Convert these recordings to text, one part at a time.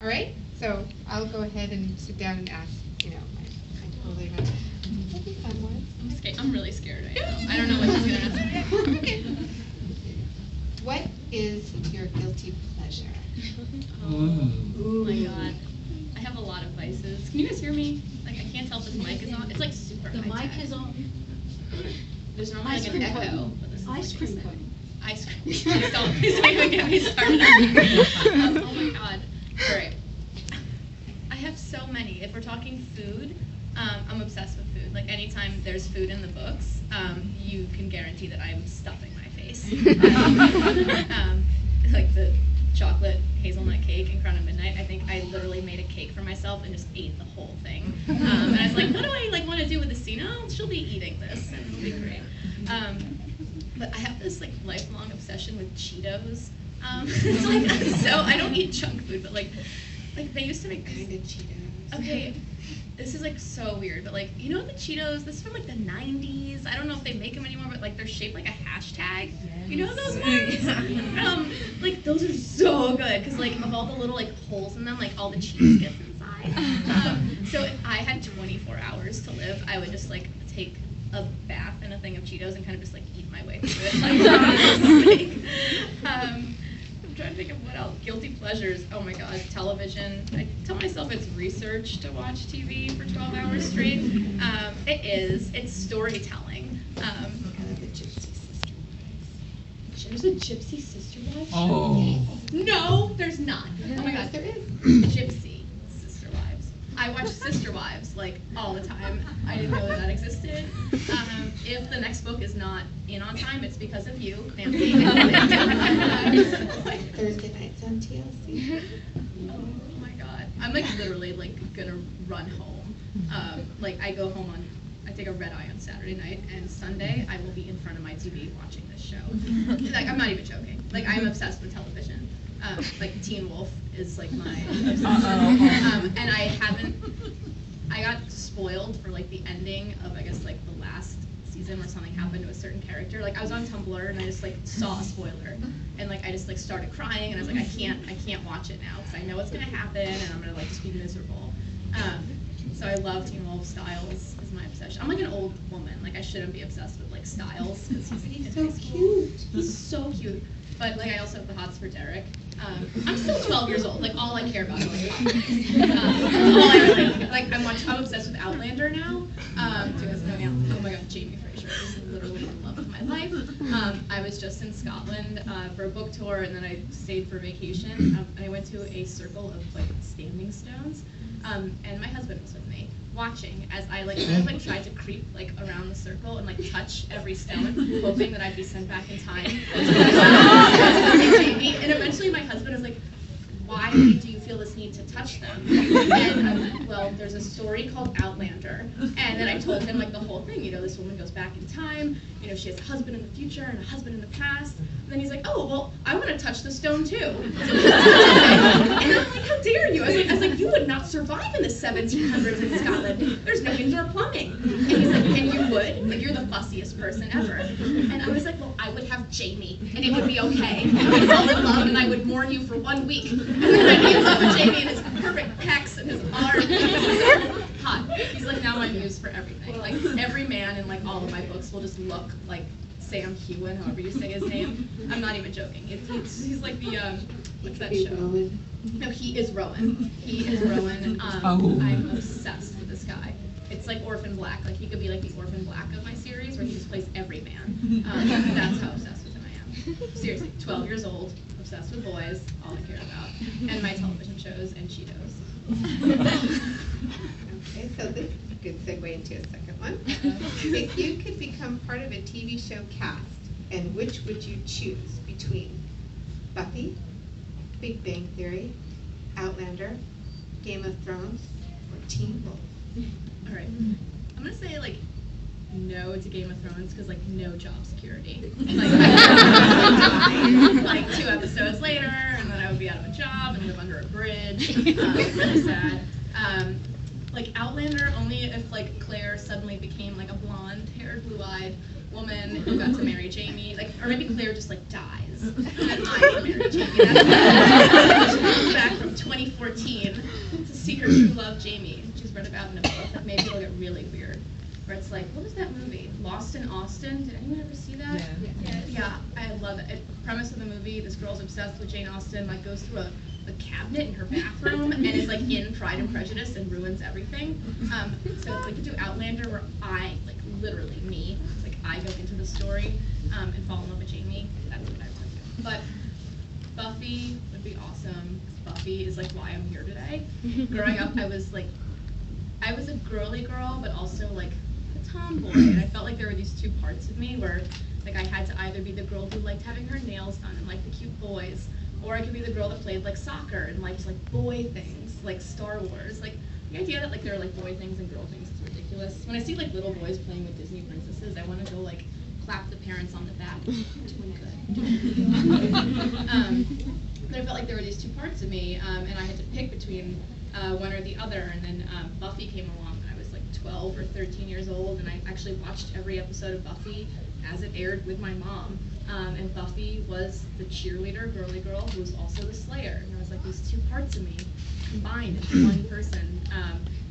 All right, so I'll go ahead and sit down and ask, my totally right. That'd be fun one. I'm scared. I'm really scared right now. I don't know what she's gonna ask. Okay. What is your guilty pleasure? Oh my god. I have a lot of vices. Can you guys hear me? Like, I can't tell if this mic is on. It's like super The high mic tech. is on. There's normally Ice like an cream echo. cone. But this is Ice like cream this. cone. Ice cream. Please don't even get me started. Oh my god. All right. I have so many. If we're talking food, I'm obsessed with food. Like, anytime there's food in the books, you can guarantee that I'm stuffing my face. Like the chocolate hazelnut cake in Crown of Midnight. I think I literally made a cake for myself and just ate the whole thing. And I was like, what do I want to do with the scene? Oh, she'll be eating this, and it'll be great. But I have this like lifelong obsession with Cheetos. It's like, so I don't eat junk food, but like they used to make Kind of Cheetos. Okay, this is like so weird, but like, you know the Cheetos, this is from like the 90s. I don't know if they make them anymore, but like they're shaped like a hashtag. You know those ones? Like those are so good, because like of all the little like holes in them, like all the cheese gets inside. So if I had 24 hours to live, I would just like take a bath in a thing of Cheetos and kind of just like eat my way through it. I'm trying to think of what else. Guilty pleasures. Oh my god, television. I tell myself it's research to watch TV for 12 hours straight. It is. It's storytelling. Kind of the Gypsy Sister Wives. There's a Gypsy Sister Wives show? Oh. No, there's not. Oh my Yes, god. there is. Gypsy Sister Wives. I watch Sister Wives like all the time. I didn't know that existed. If the next book is not in on time, it's because of you, Nancy. Like Thursday nights on TLC. Oh my god. I'm like literally like gonna run home. Like I go home I take a red eye on Saturday night, and Sunday I will be in front of my TV watching this show. Like, I'm not even joking. Like, I'm obsessed with television. Like Teen Wolf is like my obsession. And I got spoiled for like the ending of, I guess, like the last season where something happened to a certain character. Like, I was on Tumblr and I just like saw a spoiler, and like I just like started crying, and I was like, I can't watch it now because I know what's gonna happen and I'm gonna like just be miserable. So I love Teen Wolf. Styles is my obsession. I'm like an old woman. Like, I shouldn't be obsessed with like Styles because he's so cute. He's so cute. But like, I also have the hots for Derek. I'm still 12 years old. Like, all I care about is like politics. All I really like. I'm obsessed with Outlander now. Do you guys know Outlander? Oh my god, Jamie Fraser is literally the love of my life. I was just in Scotland for a book tour, and then I stayed for vacation. And I went to a circle of like standing stones. And my husband was with me, watching as I like kind of like tried to creep like around the circle and like touch every stone, hoping that I'd be sent back in time. And eventually my husband was like, why do you feel this need to touch them? And well, there's a story called Outlander. And then I told him like the whole thing, you know, this woman goes back in time, you know, she has a husband in the future and a husband in the past. And then he's like, oh, well, I want to touch the stone too. And I'm like, how dare you? I was like, you would not survive in the 1700s in Scotland. There's no indoor plumbing. And he's like, and you would? Like, you're the fussiest person ever. And I was like, well, I would have Jamie, and it would be okay. And we'd fall in love, and I would mourn you for 1 week. And then I'd be in love with Jamie and his perfect pecs and his arms. So hot. He's like now my muse for everything. Like, every man in like all of my books will just look like Sam Heughan, however you say his name. I'm not even joking. He's like the, what's that show? Rowan. No, he is Rowan. He is Rowan. I'm obsessed with this guy. It's like Orphan Black. Like, he could be like the Orphan Black of my series, where he just plays every man. That's how obsessed with him I am. Seriously, 12 years old, obsessed with boys, all I care about, and my television shows and Cheetos. Okay, so this is a good segue into a second one. If you could become part of a TV show cast, and which would you choose between Buffy, Big Bang Theory, Outlander, Game of Thrones, or Teen Wolf? All right, I'm gonna say like no to Game of Thrones because like no job security. Like 2 episodes later, and then I would be out of a job and live under a bridge. Really sad. Like Outlander only if like Claire suddenly became like a blonde-haired, blue-eyed woman who got to marry Jamie, like, or maybe Claire just like dies, and then I marry Jamie. That's she comes back from 2014 to see her true love, Jamie. She's read about in a book that maybe it'll get really weird. Where it's like, what was that movie? Lost in Austin? Did anyone ever see that? Yeah, I love it. Premise of the movie: this girl's obsessed with Jane Austen, like goes through a cabinet in her bathroom and is like in Pride and Prejudice and ruins everything. So it's like you do Outlander, where I, like literally me, like I go into the story and fall in love with Jamie. That's what I want to do. But Buffy would be awesome. Buffy is like why I'm here today. Growing up, I was a girly girl, but also like a tomboy, and I felt like there were these two parts of me where like I had to either be the girl who liked having her nails done and liked the cute boys, or I could be the girl that played like soccer and liked like boy things, like Star Wars. Like the idea that like there are like boy things and girl things is ridiculous. When I see like little boys playing with Disney princesses, I want to go like clap the parents on the back. Doing good. But I felt like there were these two parts of me, and I had to pick between one or the other. And then Buffy came along when I was like 12 or 13 years old, and I actually watched every episode of Buffy as it aired with my mom. And Buffy was the cheerleader, girly girl, who was also the slayer. And there was like these two parts of me combined into one person.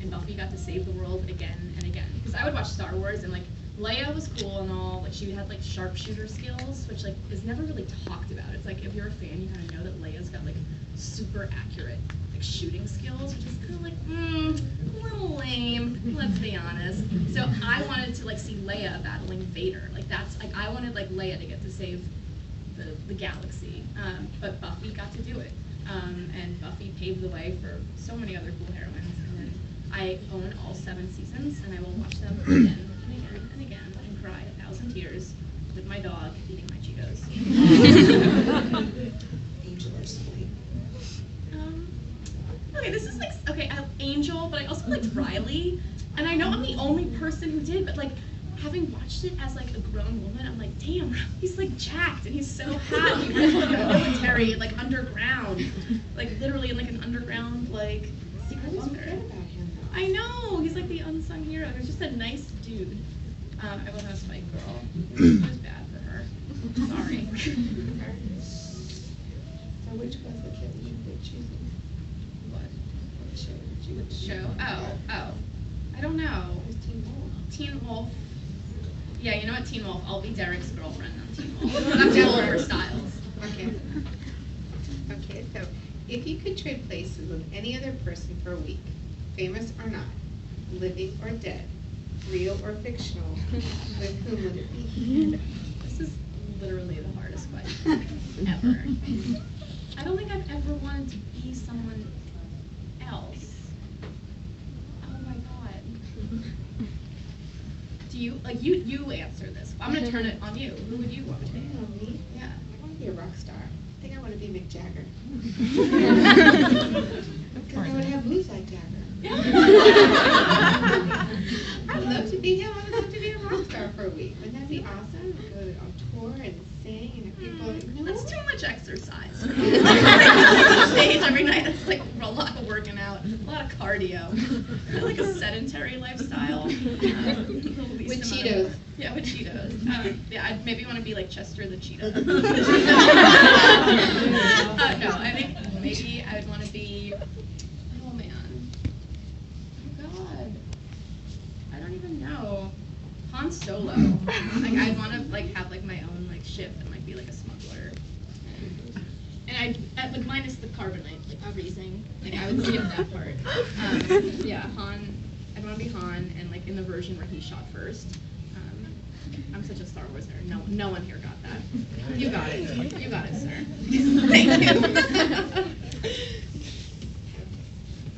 And Buffy got to save the world again and again. Because I would watch Star Wars, and like Leia was cool and all, like she had like sharpshooter skills, which like is never really talked about. It's like if you're a fan, you kind of know that Leia's got like super accurate like shooting skills, which is kind of like a little lame, let's be honest. So I wanted to like see Leia battling Vader. Like that's like I wanted like Leia to get to save the galaxy, but Buffy got to do it, and Buffy paved the way for so many other cool heroines. And then I own all 7 seasons, and I will watch them again and again and again and cry 1,000 tears with my dog eating my Cheetos. Angel or Slate? Okay, this is like, okay, I have Angel, but I also liked Riley, and I know I'm the only person who did, but like, having watched it as like a grown woman, I'm like, damn, he's like jacked, and he's so hot, he works like a military, like underground, like literally in like an underground, like, secret bunker. I know, he's like the unsung hero. He's just a nice dude. I wasn't a Spike girl. It was bad for her. Sorry. So which was the kid that you were choosing? What show did you show? Oh. I don't know. It was Teen Wolf. Teen Wolf. Yeah, you know what, Teen Wolf? I'll be Derek's girlfriend on Teen Wolf. I'm too old for Styles. Okay. Okay, so if you could trade places with any other person for a week, famous or not, living or dead, real or fictional, with whom would it be? This is literally the hardest question ever. I don't think I've ever wanted to be someone else. Oh my god. Do you, like, you answer this. I'm gonna turn it on you. Who would you want to be? Me? Yeah. I want to be a rock star. I think I want to be Mick Jagger. Because I would have moves like Jagger. I'd love to be him. I would love to be a rock star for a week. Wouldn't that be awesome? Go on tour and sing and have people. That's too much exercise. On stage every night. It's like a lot of working out, a lot of cardio, like a sedentary lifestyle. With Cheetos. Yeah, with Cheetos. Yeah, I'd maybe want to be like Chester the Cheetah. No, I think maybe I would want to be. Oh man. Oh god. I don't even know. Han Solo. Like I'd want to like have like my own like ship and like be like a smuggler. And I'd like minus the carbonite, like freezing. Like I would skip that part. Yeah, Han. I'd want to be Han, and like in the version where he shot first. I'm such a Star Wars nerd. No one here got that. You got it. You got it, sir. Thank you.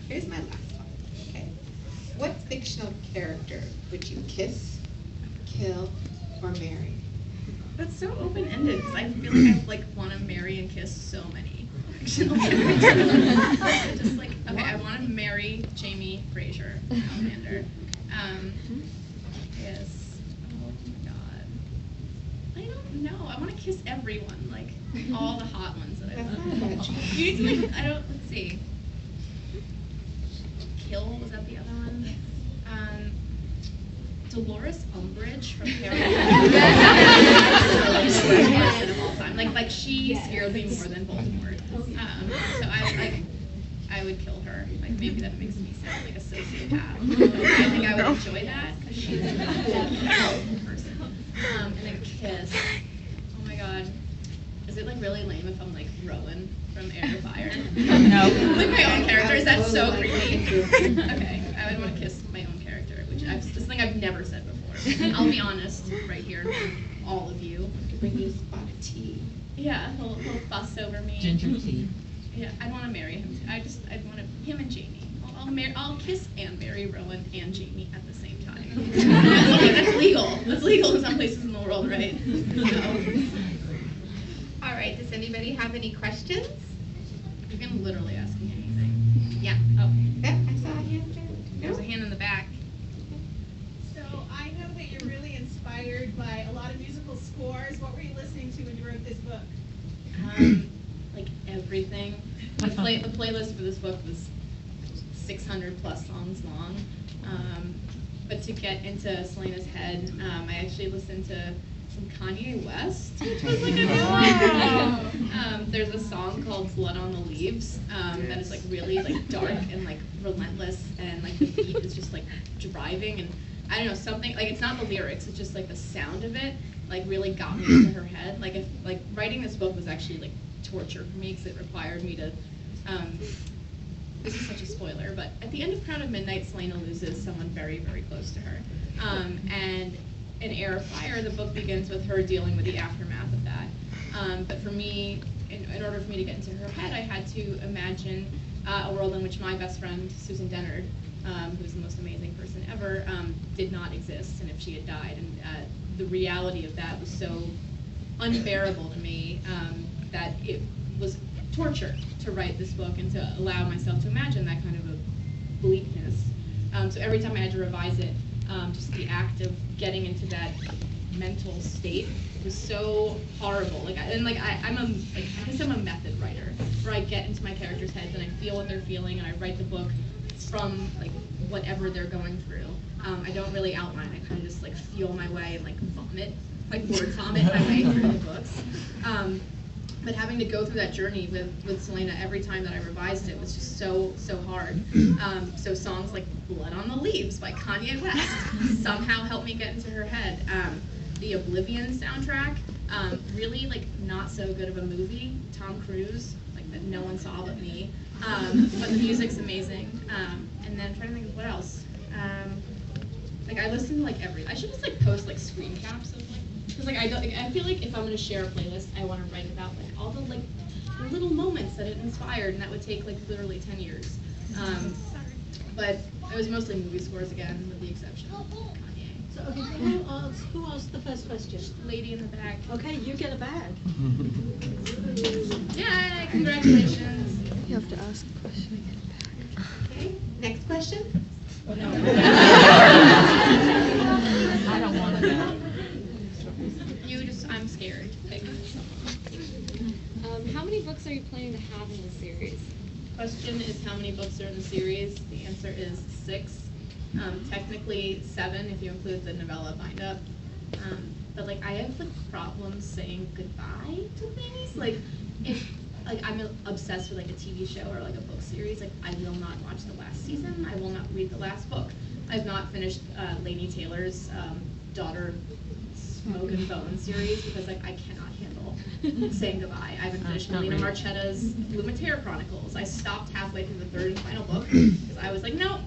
Here's my last one. Okay. What fictional character would you kiss, kill, or marry? That's so open-ended, because I feel like I like want to marry and kiss so many fictional characters. Just like, okay, I want to marry Jamie Fraser, Outlander. Yes. Oh my god. I don't know. I want to kiss everyone, like all the hot ones that I love. You need to like, let's see. Kill, was that the other one? Dolores Umbridge from Harry Potter. she scared me more than Voldemort. So I would kill her. Like, maybe that makes me sound like a sociopath. I think I would enjoy that because she's a horrible person. And then kiss. Oh my god. Is it like really lame if I'm like Rowan from Heir or Fire? No. Like my own character. Is that so creepy? Okay, I would want to kiss my own character, which it's something I've never said before. I'll be honest right here, all of you. Bring you a spot of tea. Yeah, he'll fuss over me. Ginger tea. Yeah, I'd want to marry him too. I'd want him and Jamie. I'll kiss and marry Rowan and Jamie at the same time. That's legal. That's legal in some places in the world, right? So. All right, does anybody have any questions? You can literally ask me anything. Yeah. Oh, Yep, I saw a hand there. there's a hand in the back. So I know that you're really inspired by a lot of musical scores. What were you listening to when you wrote this book? Like everything. The playlist for this book was 600 plus songs long. But to get into Selena's head, I actually listened to some Kanye West, which was like a wow. There's a song called Blood on the Leaves that is like really like dark and like relentless, and like the beat is just like driving, and I don't know, something like, it's not the lyrics, it's just like the sound of it like really got me into her head. Like, if like writing this book was actually like torture for me, because it required me to this is such a spoiler, but at the end of Crown of Midnight, Selena loses someone very, very close to her. And in Heir of Fire, the book begins with her dealing with the aftermath of that. But for me, in order for me to get into her head, I had to imagine a world in which my best friend, Susan Dennard, who's the most amazing person ever, did not exist, and if she had died. And the reality of that was so unbearable to me that it was torture to write this book and to allow myself to imagine that kind of a bleakness. So every time I had to revise it, just the act of getting into that mental state was so horrible. I guess I'm a method writer, where I get into my characters' heads and I feel what they're feeling, and I write the book from like whatever they're going through. I don't really outline. I kind of just like feel my way and like vomit, like word vomit my way through the books. But having to go through that journey with Selena every time that I revised it was just so hard. So songs like Blood on the Leaves by Kanye West somehow helped me get into her head. The Oblivion soundtrack, really like not so good of a movie. Tom Cruise, like that no one saw but me. But the music's amazing. And then I'm trying to think of what else. Like I listen to like I should just like post like screen caps of like, because like I feel like if I'm gonna share a playlist, I want to write about like all the like little moments that it inspired, and that would take like literally 10 years. But it was mostly movie scores again, with the exception of Kanye. So, okay, who asked the first question? Lady in the back. Okay, you get a bag. Yay! Congratulations. You have to ask the question again. Okay, next question? I don't want to know. I'm scared. How many books are you planning to have in this series? Question is how many books are in the series? The answer is 6. Technically 7 if you include the novella bind-up. But like I have like problems saying goodbye to things. Like if I'm obsessed with like a TV show or like a book series, like I will not watch the last season. I will not read the last book. I've not finished Laini Taylor's Daughter Smoke and Bone series because like I cannot handle saying goodbye. I haven't finished Melina Marchetta's Lumatere Chronicles. I stopped halfway through the 3rd and final book because I was like, nope,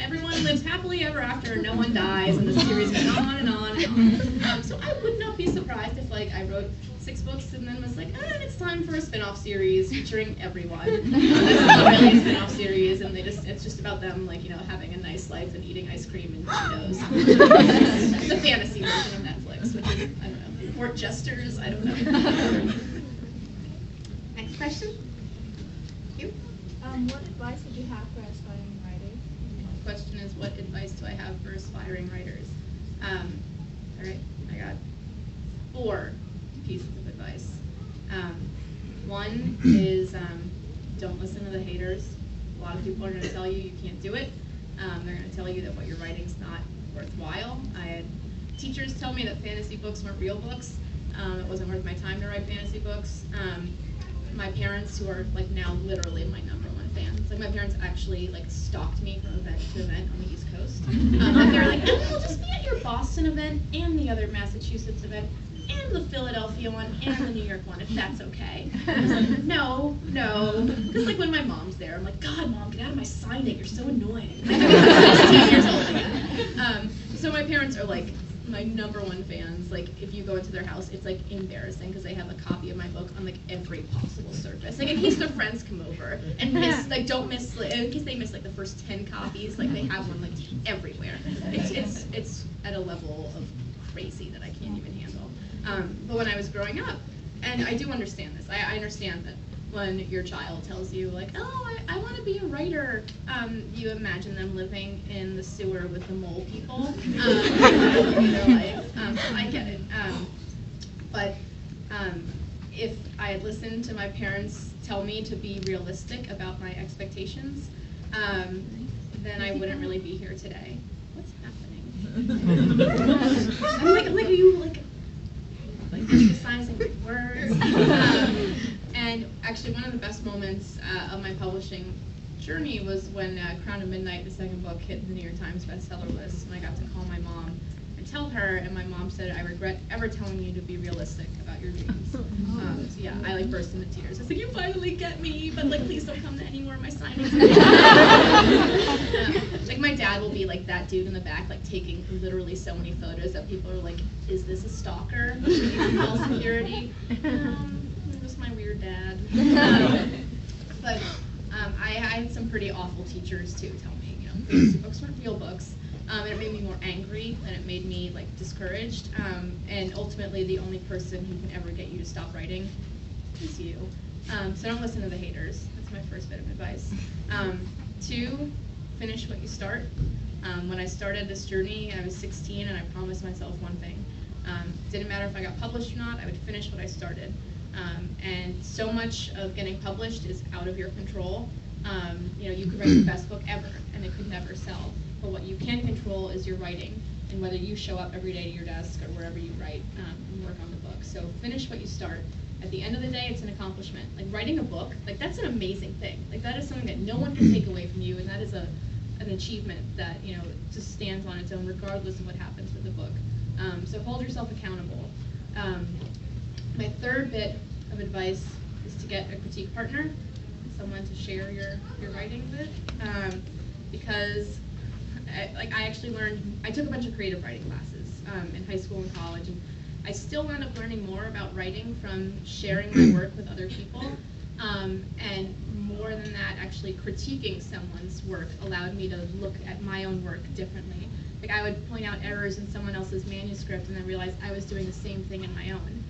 everyone lives happily ever after, no one dies, and the series goes on and on and on. So I would not be surprised if like I wrote 6 books and then was like, it's time for a spin-off series featuring everyone. This is not really a spin-off series, and it's just about them like, having a nice life and eating ice cream and Cheetos. It's a fantasy version of Netflix, which is, I don't know, Fort Jesters, I don't know. Next question? You? What advice would you have for aspiring writers? The question is, what advice do I have for aspiring writers? All right, I got 4 pieces of advice. One is don't listen to the haters. A lot of people are going to tell you can't do it. They're going to tell you that what you're writing's not worthwhile. I had teachers tell me that fantasy books weren't real books. It wasn't worth my time to write fantasy books. My parents, who are like now literally my number one fans, like my parents actually like stalked me from event to event on the East Coast. And they were like, "Oh, we'll just be at your Boston event and the other Massachusetts event and the Philadelphia one and the New York one, if that's okay." I was like, no, because like when my mom's there, I'm like, "God, Mom, get out of my signing. You're so annoying." I'm 16 years old again. So my parents are like my number one fans. Like if you go into their house, it's like embarrassing because they have a copy of my book on like every possible surface. Like in case their friends come over and don't miss, like, in case they miss like the first 10 copies, like they have one like everywhere. It's at a level of crazy that I can't even handle. But when I was growing up, and I do understand this, I understand that when your child tells you like, "Oh, I want to be a writer," you imagine them living in the sewer with the mole people in their life. So I get it. But if I had listened to my parents tell me to be realistic about my expectations, then I wouldn't really be here today. What's happening? I'm like, are you like emphasizing my words? And actually, one of the best moments of my publishing journey was when Crown of Midnight, the second book, hit the New York Times bestseller list, and I got to call my mom and tell her, and my mom said, "I regret ever telling you to be realistic about your dreams." So yeah, I like burst into tears. I was like, "You finally get me, but like, please don't come to any more of my signings." Like my dad will be like that dude in the back, like taking literally so many photos that people are like, "Is this a stalker? Call security?" Just my weird dad. But I had some pretty awful teachers too tell me, fantasy books weren't real books, and it made me more angry and it made me like discouraged. And ultimately, the only person who can ever get you to stop writing is you. So don't listen to the haters. That's my first bit of advice. 2, finish what you start. When I started this journey, I was 16 and I promised myself one thing. Didn't matter if I got published or not, I would finish what I started. And so much of getting published is out of your control. You could write the best book ever, and it could never sell. But what you can control is your writing, and whether you show up every day to your desk or wherever you write and work on the book. So finish what you start. At the end of the day, it's an accomplishment. Like writing a book, like that's an amazing thing. Like that is something that no one can take away from you, and that is an achievement that just stands on its own, regardless of what happens with the book. So hold yourself accountable. My third bit of advice is to get a critique partner, someone to share your writing with, because I actually learned, I took a bunch of creative writing classes in high school and college, and I still wound up learning more about writing from sharing my work with other people, and more than that, actually critiquing someone's work allowed me to look at my own work differently. Like I would point out errors in someone else's manuscript and then realize I was doing the same thing in my own.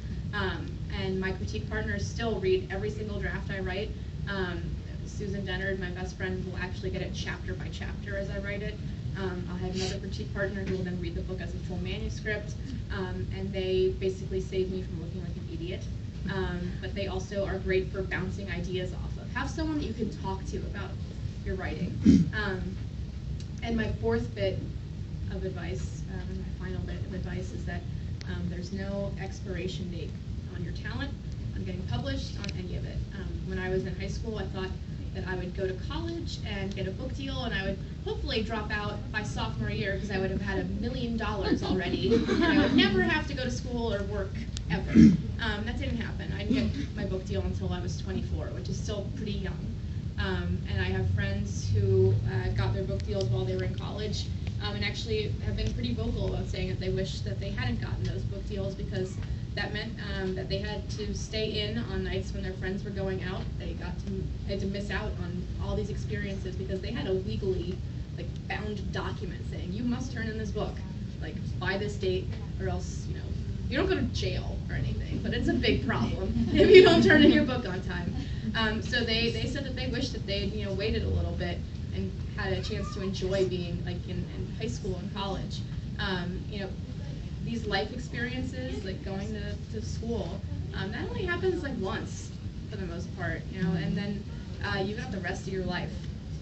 And my critique partners still read every single draft I write. Susan Dennard, my best friend, will actually get it chapter by chapter as I write it. I'll have another critique partner who will then read the book as a full manuscript, and they basically save me from looking like an idiot. But they also are great for bouncing ideas off of. Have someone that you can talk to about your writing. And my fourth bit of advice, and my final bit of advice, is that there's no expiration date on your talent, on getting published, on any of it. When I was in high school, I thought that I would go to college and get a book deal, and I would hopefully drop out by sophomore year because I would have had $1 million already, and I would never have to go to school or work ever. That didn't happen. I didn't get my book deal until I was 24, which is still pretty young. And I have friends who got their book deals while they were in college, and actually have been pretty vocal about saying that they wish that they hadn't gotten those book deals because that meant that they had to stay in on nights when their friends were going out. They had to miss out on all these experiences because they had a legally bound document saying you must turn in this book by this date, or else you don't go to jail or anything, but it's a big problem if you don't turn in your book on time. So they said that they wished that they had waited a little bit and had a chance to enjoy being in high school and college. These life experiences, going to school, that only happens once for the most part, and then you got the rest of your life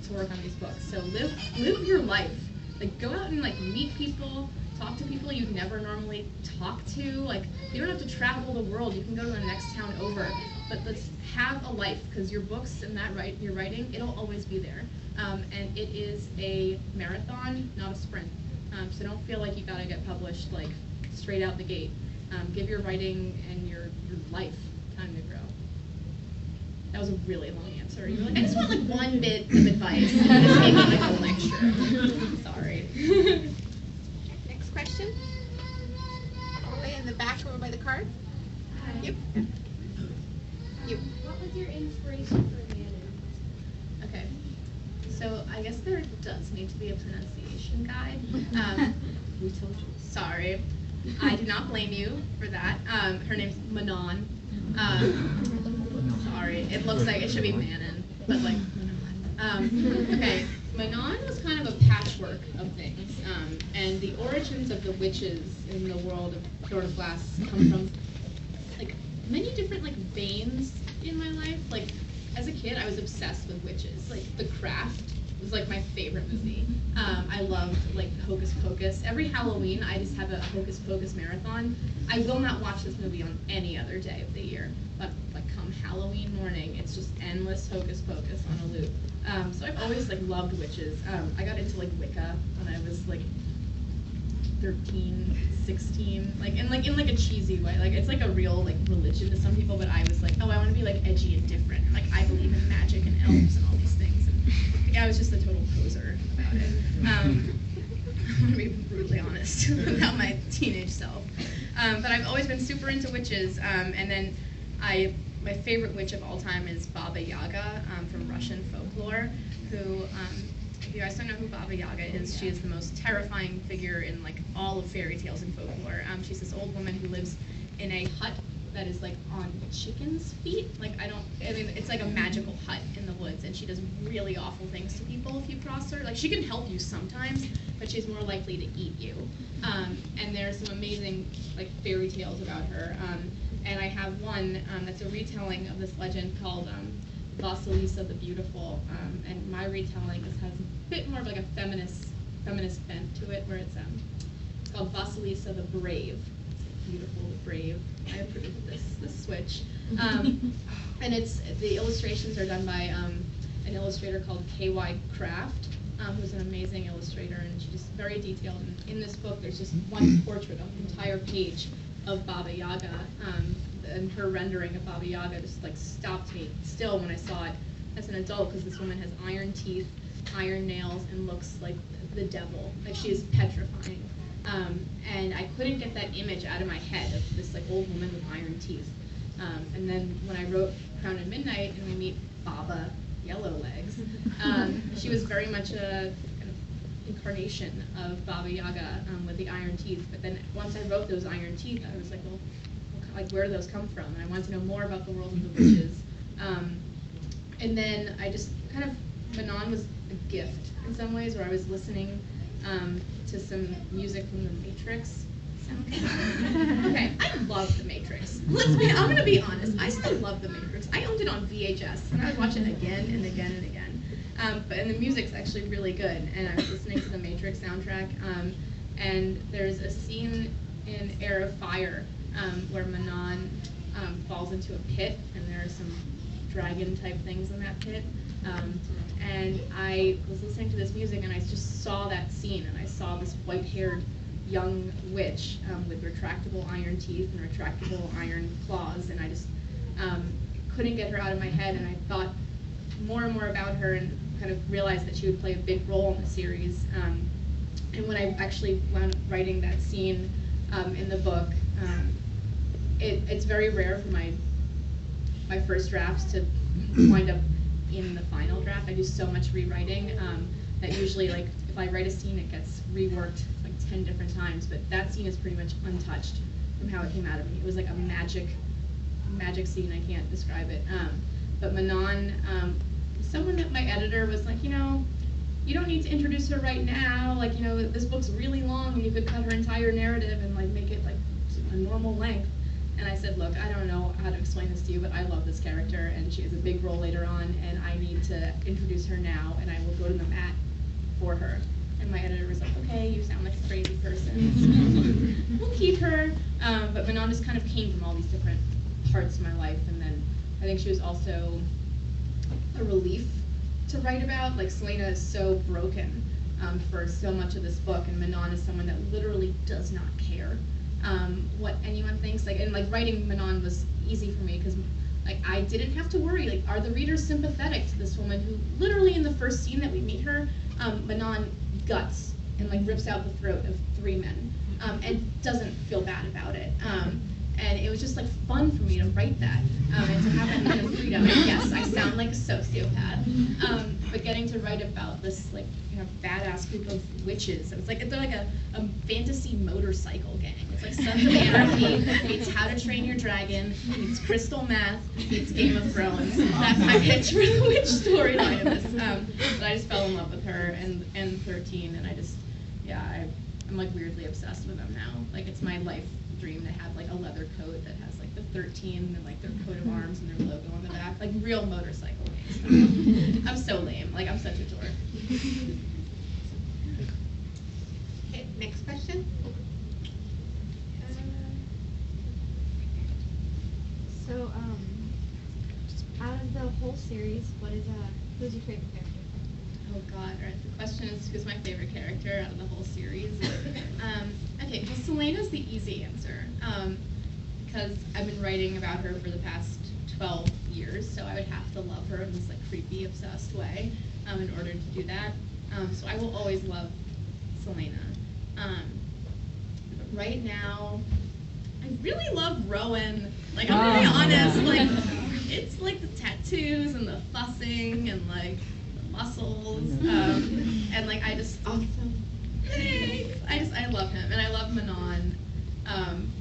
to work on these books. So live your life. like go out and like meet people, talk to people you'd never normally talk to. Like you don't have to travel the world. You can go to the next town over. But let's have a life, because your books and your writing, it'll always be there. And it is a marathon, not a sprint. So don't feel like you gotta get published like straight out the gate. Give your writing and your life time to grow. That was a really long answer. You're like, I just want like one bit of advice. And just make it like a lecture. Sorry. Next question. All the way in the back over by the card. Yep. You. What was your inspiration for Manon? Okay. So I guess there does need to be a pronunciation guide. We told you. Sorry. I do not blame you for that. Her name's Manon. Sorry. It looks like it should be Manon, but like Manon. Okay. Manon was kind of a patchwork of things. And the origins of the witches in the world of Lord of Glass come from like many different like veins in my life. Like as a kid, I was obsessed with witches. Like The Craft was like my favorite movie. I loved like Hocus Pocus. Every Halloween, I just have a Hocus Pocus marathon. I will not watch this movie on any other day of the year, but like come Halloween morning, it's just endless Hocus Pocus on a loop. So I've always like loved witches. I got into like Wicca when I was like 13, 16, like in a cheesy way. Like it's like a real like religion to some people, but I was like, oh, I want to be like edgy and different. Like I believe in magic and elves and all these things. And like, I was just a total poser about it. I want to be brutally honest about my teenage self. But I've always been super into witches. And then my favorite witch of all time is Baba Yaga from Russian folklore, who. If you guys don't know who Baba Yaga is, she is the most terrifying figure in like all of fairy tales and folklore. She's this old woman who lives in a hut that is like on chickens' feet. I mean, it's like a magical hut in the woods, and she does really awful things to people if you cross her. Like she can help you sometimes, but she's more likely to eat you. And there's some amazing like fairy tales about her. And I have one that's a retelling of this legend called Vasilisa the Beautiful, and my retelling has a bit more of like a feminist bent to it, where it's called Vasilisa the Brave. Beautiful, brave. I approve of this switch. And the illustrations are done by an illustrator called K.Y. Craft, who's an amazing illustrator, and she's just very detailed. And in this book, there's just one portrait of an entire page of Baba Yaga. And her rendering of Baba Yaga just like stopped me still when I saw it as an adult, because this woman has iron teeth, iron nails, and looks like the devil. Like she is petrifying. And I couldn't get that image out of my head of this like old woman with iron teeth. And then when I wrote Crown at Midnight and we meet Baba Yellowlegs, she was very much a kind of incarnation of Baba Yaga with the iron teeth. But then once I wrote those iron teeth, I was like, well, like where do those come from? And I wanted to know more about the world of the witches. And then I just kind of, Manon was a gift in some ways, where I was listening to some music from The Matrix. Okay, I love The Matrix. I'm gonna be honest, I still love The Matrix. I owned it on VHS, and I would watch it again and again and again. And the music's actually really good, and I was listening to the Matrix soundtrack, and there's a scene in Heir of Fire where Manon falls into a pit, and there are some dragon-type things in that pit. And I was listening to this music, and I just saw that scene, and I saw this white-haired young witch with retractable iron teeth and retractable iron claws, and I just couldn't get her out of my head, and I thought more and more about her and kind of realized that she would play a big role in the series. And when I actually wound up writing that scene in the book, it's very rare for my first drafts to wind up in the final draft. I do so much rewriting that usually, like, if I write a scene, it gets reworked like 10 different times, but that scene is pretty much untouched from how it came out of me. It was like a magic scene, I can't describe it. But Manon, someone that my editor was like, you know, you don't need to introduce her right now, like, you know, this book's really long, and you could cut her entire narrative and like make it like a normal length. And I said, look, I don't know how to explain this to you, but I love this character, and she has a big role later on, and I need to introduce her now, and I will go to the mat for her. and my editor was like, okay, you sound like a crazy person, so we'll keep her. But Manon just kind of came from all these different parts of my life, and then I think she was also a relief to write about. Like, Selena is so broken for so much of this book, and Manon is someone that literally does not care what anyone thinks. Like, and like writing Manon was easy for me because like I didn't have to worry. Like, are the readers sympathetic to this woman who literally in the first scene that we meet her, Manon guts and like rips out the throat of 3 men and doesn't feel bad about it. And it was just like fun for me to write that and to have that kind of freedom. And yes, I sound like a sociopath, but getting to write about this like badass group of witches. It's like they're like a fantasy motorcycle gang. It's like Sons of Anarchy. It's How to Train Your Dragon. It's Crystal Meth. It's Game of Thrones. That's my picture of the witch storyline in this. But I just fell in love with her and 13, and I just I'm like weirdly obsessed with them now. Like, it's my life dream to have like a leather coat that has like the 13 and like their coat of arms and their logo on the back, like real motorcycle gangs. I'm so lame. Like, I'm such a dork. Okay, next question. So, out of the whole series, who's your favorite character? Oh God, all right, the question is who's my favorite character out of the whole series? Okay, well, Selena's the easy answer, because I've been writing about her for the past 12 years, so I would have to love her in this like creepy, obsessed way in order to do that. So I will always love Selena. But right now, I really love Rowan. Like, I'm gonna be honest, like, it's like the tattoos and the fussing and like muscles, and like I just thanks. I love him, and I love Manon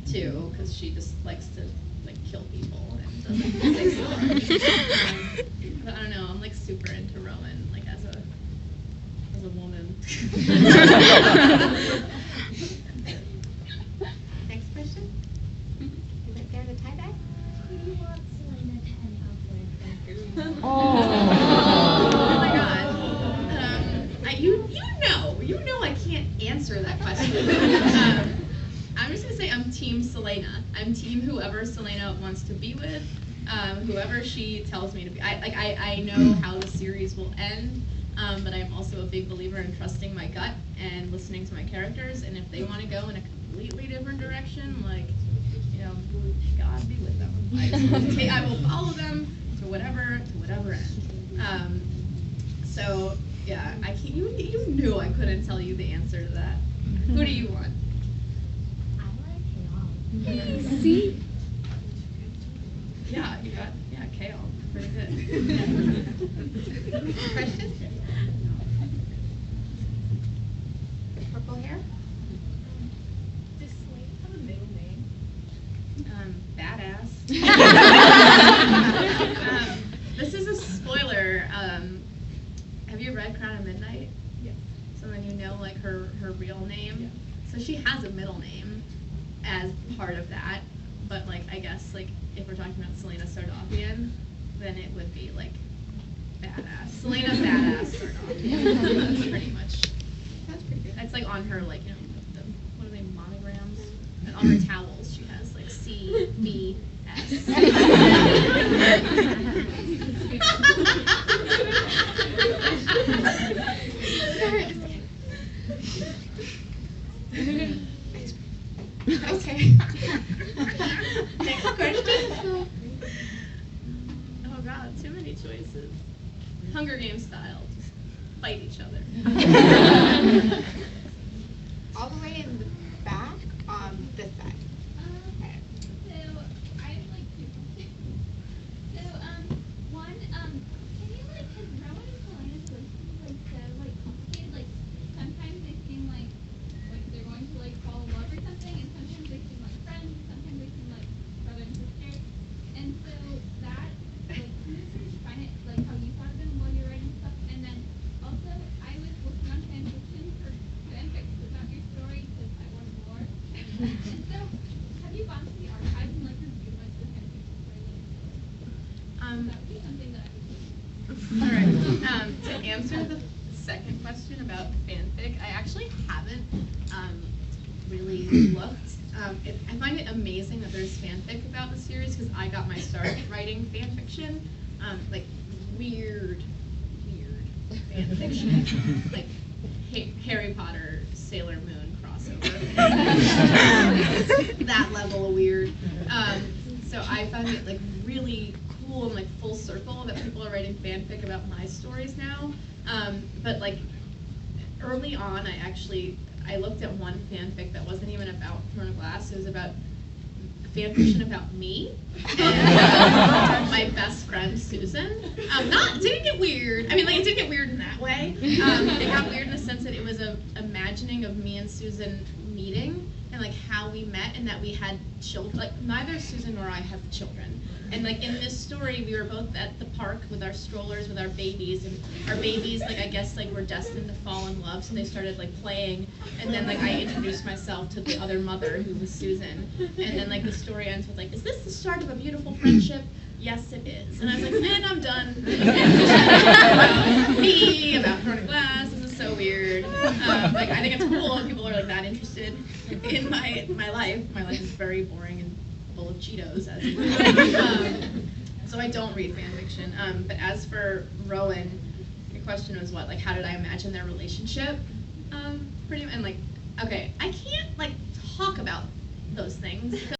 too, because she just likes to like kill people and doesn't say sorry. But I don't know, I'm like super into Rowan, like as a woman. Next question. You right there in the tie dye. Who do you want Selena to end up with? Oh my God. You know I can't answer that question. I'm just gonna say I'm Team Selena. I'm Team whoever Selena wants to be with, whoever she tells me to be. I know how the series will end, but I'm also a big believer in trusting my gut and listening to my characters. And if they want to go in a completely different direction, like, God be with them. I will follow them to whatever end. So yeah, I can't. You knew I couldn't tell you the answer to that. Who do you want? I like Kale. See? Yeah, you got Kale. Pretty good. Question? Purple hair? Does Selena have a middle name? Badass. This is a spoiler. Have you read Crown of Midnight? Yes. So then you know like her real name. Yeah. So she has a middle name as part of that. But like I guess like if we're talking about Selena Sardokian, then it would be like Badass. Selena Badass Sardokian. Pretty much. That's pretty good. It's like on her like what are they, monograms? And on her towels she has like CBS. Okay. Next question. Oh God, too many choices. Hunger Games style, just fight each other. All the way in the back on this side. Okay. So I have like 2 questions. So one, can you like, cause Rowan and Selena's relationship like so like complicated. Like sometimes they seem like they're going to like fall in love or something, and sometimes they seem like friends, and sometimes they seem like brother and sister. And so that like, can you sort of define it like how you thought of them while you're writing stuff? And then also I was looking on fanfiction for fanfics about your story because I wanted more. And so have you gone to the archives and like reviewed like the fanfics before you like that would be something that I would do. All right. To answer the second question about fanfic. fanfic. I actually haven't really looked. I find it amazing that there's fanfic about the series because I got my start writing fanfiction. Like weird fanfiction. Like Harry Potter, Sailor Moon crossover. That level of weird. So I found it like really cool and like full circle that people are writing fanfic about my stories now. But like early on, I looked at one fanfic that wasn't even about Throne of Glass. It was about fanfiction about me and my best friend Susan. It didn't get weird. I mean, like it did get weird in that way. It got weird in the sense that it was a imagining of me and Susan meeting and like how we met and that we had children. Like neither Susan nor I have children. And like in this story, we were both at the park with our strollers with our babies, and our babies, like I guess, like were destined to fall in love, so they started like playing, and then like I introduced myself to the other mother, who was Susan, and then like the story ends with like, is this the start of a beautiful friendship? Yes, it is. And I was like, and I'm done. About me, about Throne of Glass. This is so weird. Like I think it's cool when people are like that interested in my life. My life is very boring and full of Cheetos, as you know. So I don't read fan fiction. But as for Rowan, your question was what? Like, how did I imagine their relationship? And like, okay, I can't like talk about those things.